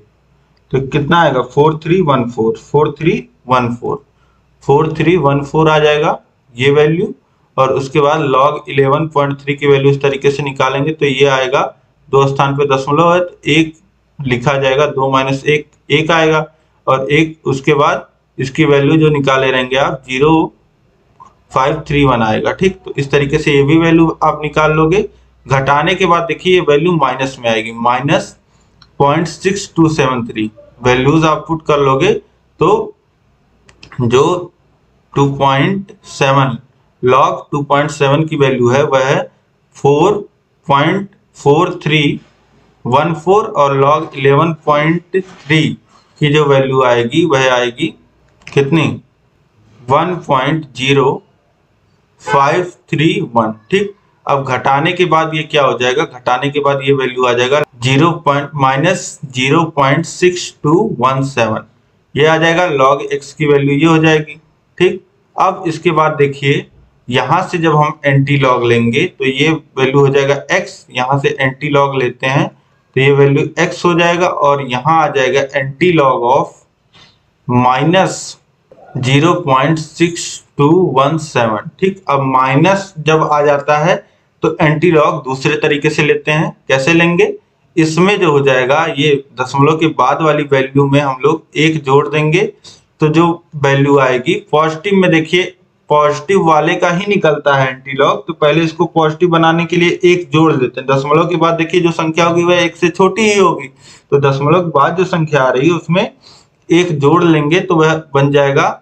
तो कितना आएगा 4314 4314 4314 आ जाएगा ये वैल्यू। और उसके बाद log 11.3 की वैल्यू इस तरीके से निकालेंगे तो ये आएगा, दो स्थान पे दशमलव है तो एक लिखा जाएगा, 2 माइनस 1 1 आएगा, और एक उसके बाद इसकी वैल्यू जो निकाले रहेंगे आप 0531 आएगा। ठीक, तो इस तरीके से ये भी वैल्यू आप निकाल लोगे। घटाने के बाद देखिए ये वैल्यू माइनस में आएगी, माइनस 0.6273 वैल्यूज आप पुट कर लोगे तो जो 2.7 log 2.7 की वैल्यू है वह है 4.4314 और log 11.3 की जो वैल्यू आएगी वह आएगी कितनी 1.0531। ठीक, अब घटाने के बाद ये क्या हो जाएगा, घटाने के बाद ये वैल्यू आ जाएगा माइनस 0.6217, ये आ जाएगा log x की वैल्यू ये हो जाएगी। ठीक, अब इसके बाद देखिए यहां से जब हम एंटी लॉग लेंगे तो ये वैल्यू हो जाएगा x, यहां से एंटी लॉग लेते हैं तो ये वैल्यू x हो जाएगा, और यहां आ जाएगा एंटी लॉग ऑफ माइनस 0.6217। ठीक, अब माइनस जब आ जाता है तो एंटी लॉग दूसरे तरीके से लेते हैं। कैसे लेंगे, इसमें जो हो जाएगा ये दशमलव के बाद वाली वैल्यू में हम लोग एक जोड़ देंगे, तो जो वैल्यू आएगी पॉजिटिव में, देखिए पॉजिटिव वाले का ही निकलता है एंटी लॉग, तो पहले इसको पॉजिटिव बनाने के लिए एक जोड़ देते हैं। दशमलव के बाद देखिए जो संख्या होगी वह एक से छोटी ही होगी, तो दशमलव के बाद जो संख्या आ रही है उसमें एक जोड़ लेंगे तो वह बन जाएगा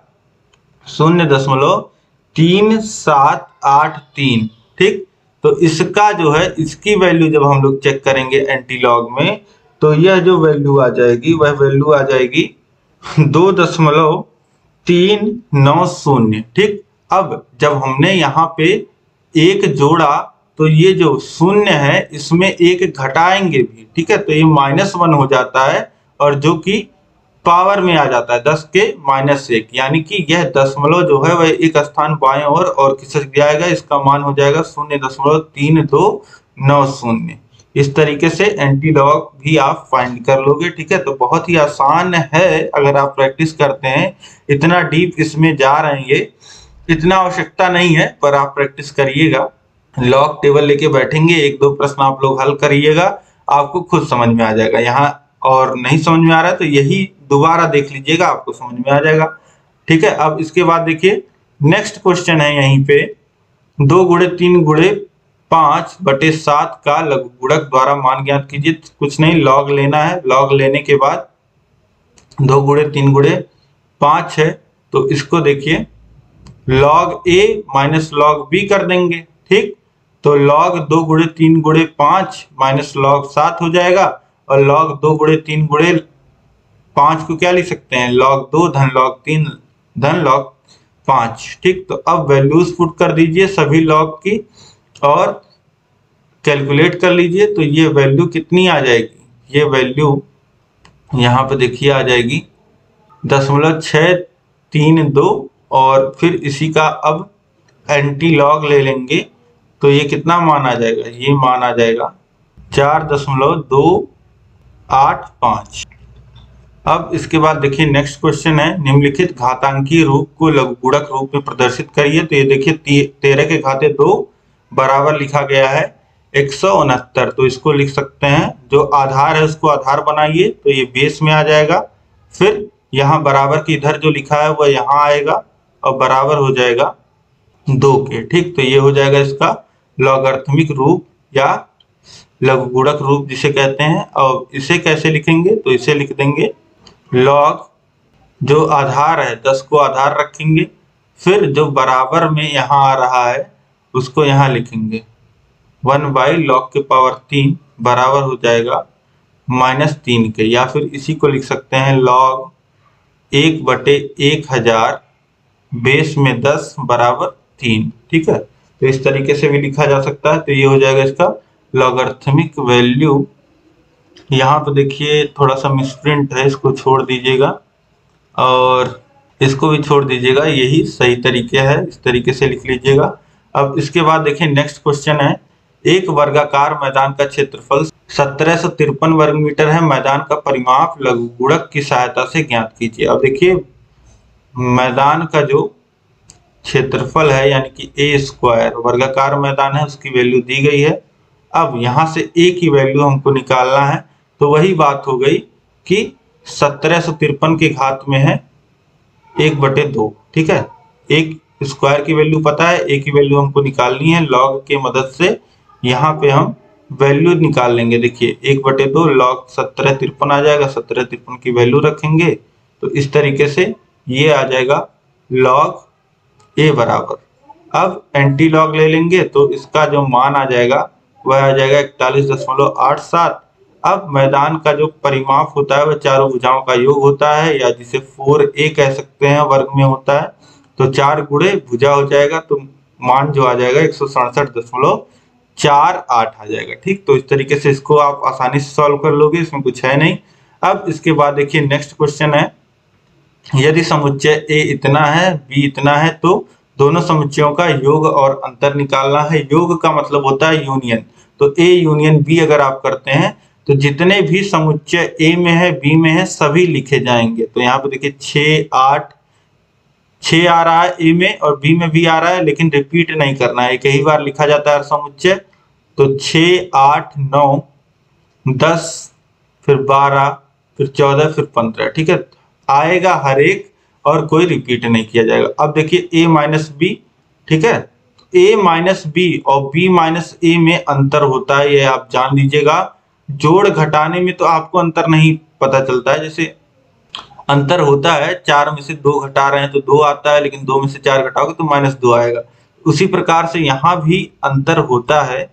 0.3783। ठीक, तो इसका जो है इसकी वैल्यू जब हम लोग चेक करेंगे एंटी लॉग में तो यह जो वैल्यू आ जाएगी वह वैल्यू आ जाएगी 2.390। ठीक, अब जब हमने यहाँ पे एक जोड़ा तो ये जो शून्य है इसमें एक घटाएंगे भी। ठीक है, तो ये -1 हो जाता है और जो कि पावर में आ जाता है 10 के -1, यानी कि यह दशमलव जो है वह एक स्थान बाएं और खिसक जाएगा, इसका मान हो जाएगा 0.3290। इस तरीके से एंटी लॉग भी आप फाइंड कर लोगे। ठीक है, तो बहुत ही आसान है अगर आप प्रैक्टिस करते हैं। इतना डीप इसमें जा रहे हैं ये इतना आवश्यकता नहीं है, पर आप प्रैक्टिस करिएगा, लॉग टेबल लेके बैठेंगे, एक दो प्रश्न आप लोग हल करिएगा, आपको खुद समझ में आ जाएगा। यहाँ और नहीं समझ में आ रहा है तो यही दोबारा देख लीजिएगा, आपको समझ में आ जाएगा। ठीक है, अब इसके बाद देखिए नेक्स्ट क्वेश्चन है यहीं पे 2 गुणे 3 गुणे 5/7 का लघुगुणक द्वारा मान ज्ञात कीजिए। कुछ नहीं, लॉग लेना है। लॉग लेने के बाद 2 गुणे 3 गुणे 5 है तो इसको देखिए log a minus log b कर देंगे। ठीक, तो log 2 गुणे 3 गुणे 5 माइनस log 7 हो जाएगा, और log 2 गुणे 3 गुणे 5 को क्या लिख सकते हैं log 2 धन log 3 धन log 5। ठीक, तो अब वैल्यूज पुट कर दीजिए सभी log की और कैलकुलेट कर लीजिए, तो ये वैल्यू कितनी आ जाएगी, ये वैल्यू यहाँ पे देखिए आ जाएगी 0.632, और फिर इसी का अब एंटी लॉग ले लेंगे तो ये कितना मान आ जाएगा, ये मान आ जाएगा 4.285। अब इसके बाद देखिए नेक्स्ट क्वेश्चन है, निम्नलिखित घातांकीय रूप को लघुगुणक रूप में प्रदर्शित करिए। तो ये देखिए 13 के घाते 2 बराबर लिखा गया है 169। तो इसको लिख सकते हैं, जो आधार है उसको आधार बनाइए तो ये बेस में आ जाएगा। फिर यहाँ बराबर के इधर जो लिखा है वह यहाँ आएगा और बराबर हो जाएगा 2 के। ठीक, तो ये हो जाएगा इसका लॉगरिथमिक रूप या लघुगुणक रूप जिसे कहते हैं। और इसे कैसे लिखेंगे, तो इसे लिख देंगे लॉग, जो आधार है 10 को आधार रखेंगे, फिर जो बराबर में यहाँ आ रहा है उसको यहाँ लिखेंगे 1/log³ बराबर हो जाएगा -3 के। या फिर इसी को लिख सकते हैं log 1/1000 बेस में 10 बराबर 3। ठीक है, तो इस तरीके से भी लिखा जा सकता है। तो ये हो जाएगा इसका लॉगरिथमिक वैल्यू। यहाँ पे देखिए थोड़ा सा मिसप्रिंट है, इसको छोड़ दीजिएगा और इसको भी छोड़ दीजिएगा, यही सही तरीके है, इस तरीके से लिख लीजिएगा। अब इसके बाद देखिए नेक्स्ट क्वेश्चन है, एक वर्गाकार मैदान का क्षेत्रफल 1753 वर्ग मीटर है, मैदान का परिमाप लघुगुणक की सहायता से ज्ञात कीजिए। अब देखिए मैदान का जो क्षेत्रफल है यानी कि A² वर्गाकार मैदान है, उसकी वैल्यू दी गई है। अब यहाँ से A की वैल्यू हमको निकालना है, तो वही बात हो गई कि 1753 के घात में है 1/2। ठीक है, एक स्क्वायर की वैल्यू पता है, A की वैल्यू हमको निकालनी है। लॉग के मदद से यहाँ पे हम वैल्यू निकाल लेंगे। देखिए 1/2 लॉग 1753 आ जाएगा, 1753 की वैल्यू रखेंगे तो इस तरीके से ये आ जाएगा लॉग A बराबर। अब एंटी लॉग ले लेंगे तो इसका जो मान आ जाएगा वह आ जाएगा 41.87। अब मैदान का जो परिमाप होता है वह चारों भुजाओं का योग होता है, या जिसे 4A कह सकते हैं, वर्ग में होता है। तो 4 गुणे भुजा हो जाएगा, तो मान जो आ जाएगा 167.48 आ जाएगा। ठीक, तो इस तरीके से इसको आप आसानी से सॉल्व कर लोगे, इसमें कुछ है नहीं। अब इसके बाद देखिए नेक्स्ट क्वेश्चन है, यदि समुच्चय A इतना है B इतना है तो दोनों समुच्चयों का योग और अंतर निकालना है। योग का मतलब होता है यूनियन, तो A यूनियन B अगर आप करते हैं तो जितने भी समुच्चय A में है B में है सभी लिखे जाएंगे। तो यहाँ पे देखिए 6 आ रहा है A में और B में भी आ रहा है, लेकिन रिपीट नहीं करना है, एक ही बार लिखा जाता है समुच्चय। तो 6, 8, 9, 10, फिर 12, फिर 14, फिर 15। ठीक है, आएगा हर एक और कोई रिपीट नहीं किया जाएगा। अब देखिए A माइनस B, ठीक है, A माइनस B और B माइनस A में अंतर होता है, ये आप जान लीजिएगा। जोड़ घटाने में तो आपको अंतर नहीं पता चलता है, जैसे अंतर होता है 4 में से 2 घटा रहे हैं तो 2 आता है, लेकिन 2 में से 4 घटाओगे तो -2 आएगा। उसी प्रकार से यहाँ भी अंतर होता है,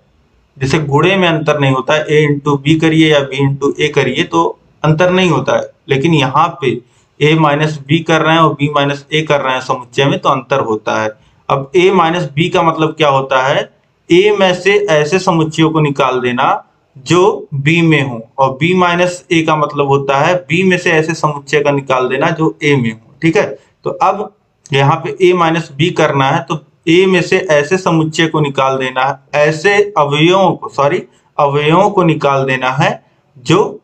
जैसे गुणे में अंतर नहीं होता है, A इंटू B करिए या B इंटू A करिए तो अंतर नहीं होता है, लेकिन यहाँ पे A माइनस B कर रहे हैं और B माइनस A कर रहे हैं समुच्चय में तो अंतर होता है। अब A माइनस B का मतलब क्या होता है, A में से ऐसे समुच्चयों को निकाल देना जो B में हो, और B माइनस A का मतलब होता है B में से ऐसे समुच्चय का निकाल देना जो A में हो। ठीक है, तो अब यहाँ पे A माइनस B करना है तो A में से ऐसे समुच्चय को निकाल देना है, ऐसे अवयवों को निकाल देना है जो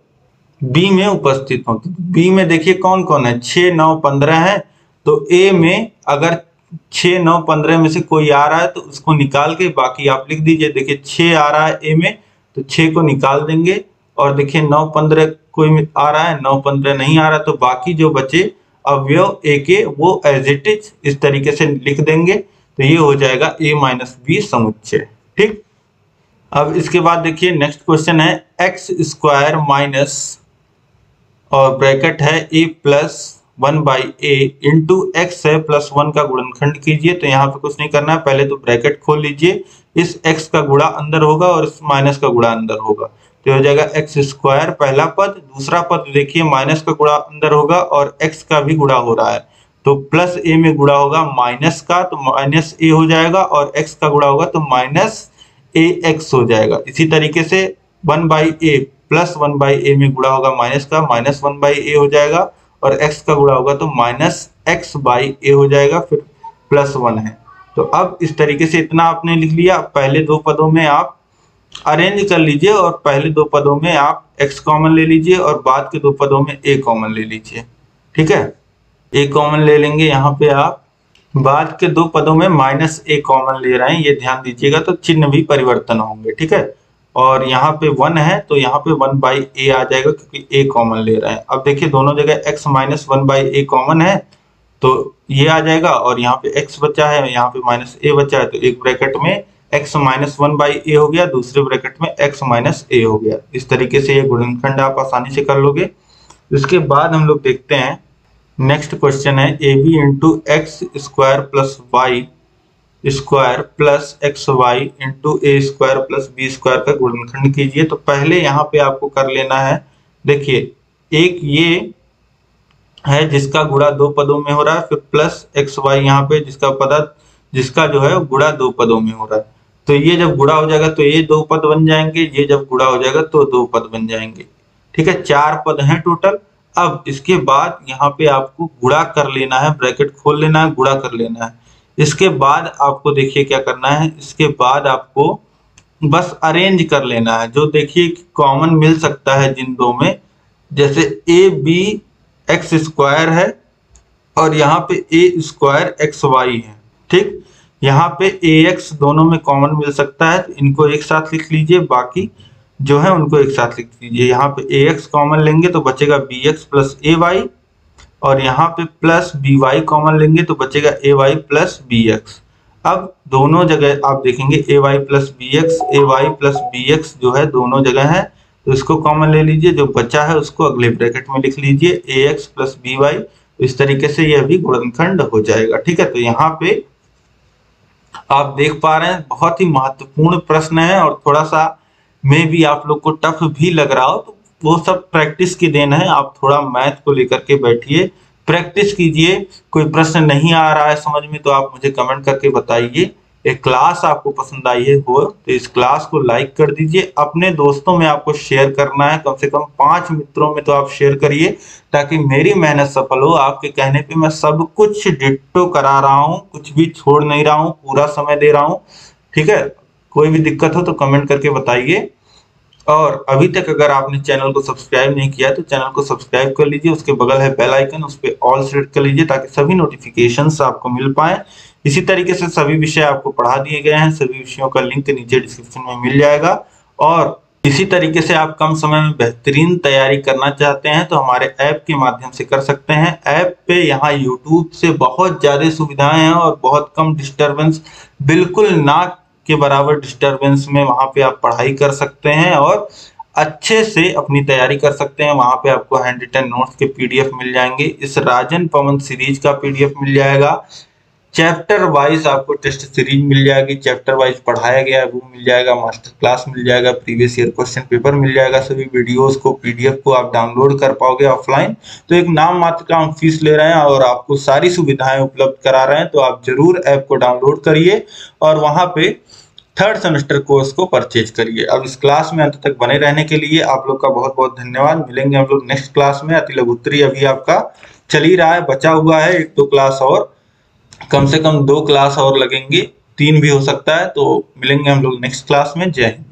B में उपस्थित हो। तो B में देखिए कौन कौन है, 6, 9, 15 है, तो A में अगर 6, 9, 15 में से कोई आ रहा है तो उसको निकाल के बाकी आप लिख दीजिए। देखिए 6 आ रहा है A में तो 6 को निकाल देंगे, और देखिए 9, 15 कोई आ रहा है, 9, 15 नहीं आ रहा, तो बाकी जो बचे अवयव A के वो एज इट इज इस तरीके से लिख देंगे। तो ये हो जाएगा A माइनस B समुच्चय। ठीक, अब इसके बाद देखिए नेक्स्ट क्वेश्चन है, x² माइनस और ब्रैकेट है A plus 1/a into x है प्लस 1 का गुणनखंड कीजिए। तो यहाँ पे कुछ नहीं करना है, पहले तो ब्रैकेट खोल लीजिए, इस x का गुणा अंदर होगा और इस माइनस का गुणा अंदर होगा, तो हो जाएगा x² पहला पद। दूसरा पद देखिए माइनस का गुणा अंदर होगा और x का भी गुणा हो रहा है, तो प्लस a में गुणा होगा माइनस का तो माइनस a हो जाएगा, और x का गुणा होगा तो माइनस ax हो जाएगा। इसी तरीके से 1/a प्लस 1/a में गुणा होगा माइनस का, माइनस 1/a हो जाएगा, और x का गुणा होगा तो माइनस x/a हो जाएगा, फिर प्लस 1 है। तो अब इस तरीके से इतना आपने लिख लिया। पहले दो पदों में आप अरेंज कर लीजिए और पहले दो पदों में आप x कॉमन ले लीजिए और बाद के दो पदों में a कॉमन ले लीजिए। ठीक है, a कॉमन ले लेंगे, यहाँ पे आप बाद के दो पदों में माइनस a कॉमन ले रहे हैं, ये ध्यान दीजिएगा, तो चिन्ह भी परिवर्तन होंगे। ठीक है, और यहाँ पे 1 है तो यहाँ पे 1/a आ जाएगा क्योंकि a कॉमन ले रहे हैं। अब देखिए दोनों जगह x माइनस 1/a कॉमन है तो ये आ जाएगा, और यहाँ पे x बचा है, यहाँ पे माइनस a बचा है, तो एक ब्रैकेट में x माइनस 1/a हो गया, दूसरे ब्रैकेट में x माइनस a हो गया। इस तरीके से ये गुणनखंड आप आसानी से कर लोगे। इसके बाद हम लोग देखते हैं नेक्स्ट क्वेश्चन है ab into X square plus Y square plus X Y into A square plus B square का गुणनखंड कीजिए। तो पहले यहाँ पे आपको कर लेना है, देखिए एक ये है जिसका गुणा दो पदों में हो रहा है, फिर प्लस एक्स वाई यहाँ पे जिसका जो है गुणा दो पदों में हो रहा है। तो ये जब गुणा हो जाएगा तो ये दो पद बन जाएंगे, ये जब गुणा हो जाएगा तो दो पद बन जाएंगे। ठीक है, 4 पद हैं टोटल। अब इसके बाद यहाँ पे आपको गुणा कर लेना है, ब्रैकेट खोल लेना है, गुणा कर लेना है। इसके बाद आपको देखिए क्या करना है, इसके बाद आपको बस अरेंज कर लेना है। जो देखिए कॉमन मिल सकता है जिन दो में, जैसे ए बी एक्स स्क्वायर है और यहाँ पे ए स्क्वायर एक्स वाई है। ठीक, यहाँ पे ए एक्स दोनों में कॉमन मिल सकता है, तो इनको एक साथ लिख लीजिए, बाकी जो है उनको एक साथ लिख लीजिए। यहाँ पे ए एक्स कॉमन लेंगे तो बचेगा बी एक्स प्लस ए वाई, और यहाँ पे प्लस बी वाई कॉमन लेंगे तो बचेगा ए वाई प्लस बी एक्स। अब दोनों जगह आप देखेंगे ए वाई प्लस बी एक्स जो है दोनों जगह है, तो इसको कॉमन ले लीजिए, जो बचा है उसको अगले ब्रैकेट में लिख लीजिए ए एक्स प्लस बी वाई। तो इस तरीके से यह भी गुणनखंड हो जाएगा। ठीक है, तो यहाँ पे आप देख पा रहे हैं बहुत ही महत्वपूर्ण प्रश्न है, और थोड़ा सा में भी आप लोग को टफ भी लग रहा हो तो वो सब प्रैक्टिस की देन है। आप थोड़ा मैथ को लेकर के बैठिए, प्रैक्टिस कीजिए। कोई प्रश्न नहीं आ रहा है समझ में तो आप मुझे कमेंट करके बताइए। एक क्लास आपको पसंद आई है हो तो इस क्लास को लाइक कर दीजिए, अपने दोस्तों में आपको शेयर करना है, कम से कम 5 मित्रों में तो आप शेयर करिए, ताकि मेरी मेहनत सफल हो। आपके कहने पे मैं सब कुछ डिट्टो करा रहा हूँ, कुछ भी छोड़ नहीं रहा हूँ, पूरा समय दे रहा हूँ। ठीक है, कोई भी दिक्कत हो तो कमेंट करके बताइए। और अभी तक अगर आपने चैनल को सब्सक्राइब नहीं किया तो चैनल को सब्सक्राइब कर लीजिए, उसके बगल है बेल आइकन, उस पर ऑल सेलेक्ट कर लीजिए ताकि सभी नोटिफिकेशंस आपको मिल पाए। इसी तरीके से सभी विषय आपको पढ़ा दिए गए हैं, सभी विषयों का लिंक नीचे डिस्क्रिप्शन में मिल जाएगा। और इसी तरीके से आप कम समय में बेहतरीन तैयारी करना चाहते हैं तो हमारे ऐप के माध्यम से कर सकते हैं। ऐप पे यहाँ यूट्यूब से बहुत ज्यादा सुविधाएं हैं और बहुत कम डिस्टरबेंस, बिल्कुल ना के बराबर डिस्टरबेंस में वहां पे आप पढ़ाई कर सकते हैं और अच्छे से अपनी तैयारी कर सकते हैं। वहां पे आपको हैंड रिटन नोट्स के पीडीएफ मिल जाएंगे, इस राजन पवन सीरीज का पीडीएफ मिल जाएगा, चैप्टर वाइज आपको टेस्ट सीरीज मिल जाएगी, चैप्टर वाइज पढ़ाया गया वो मिल जाएगा, मास्टर क्लास मिल जाएगा, प्रीवियस ईयर क्वेश्चन पेपर मिल जाएगा, सभी वीडियोस को पीडीएफ को आप डाउनलोड कर पाओगे ऑफलाइन। तो एक नाम मात्र का हम फीस ले रहे हैं और आपको सारी सुविधाएं उपलब्ध करा रहे हैं, तो आप जरूर ऐप को डाउनलोड करिए और वहां पे 3rd सेमेस्टर कोर्स को परचेज करिए। अब इस क्लास में अंत तक बने रहने के लिए आप लोग का बहुत बहुत धन्यवाद। मिलेंगे हम लोग नेक्स्ट क्लास में। अति लघुत्तरी अभी आपका चल ही रहा है, बचा हुआ है 1-2 क्लास और, कम से कम 2 क्लास और लगेंगे, 3 भी हो सकता है। तो मिलेंगे हम लोग नेक्स्ट क्लास में। जय हिंद।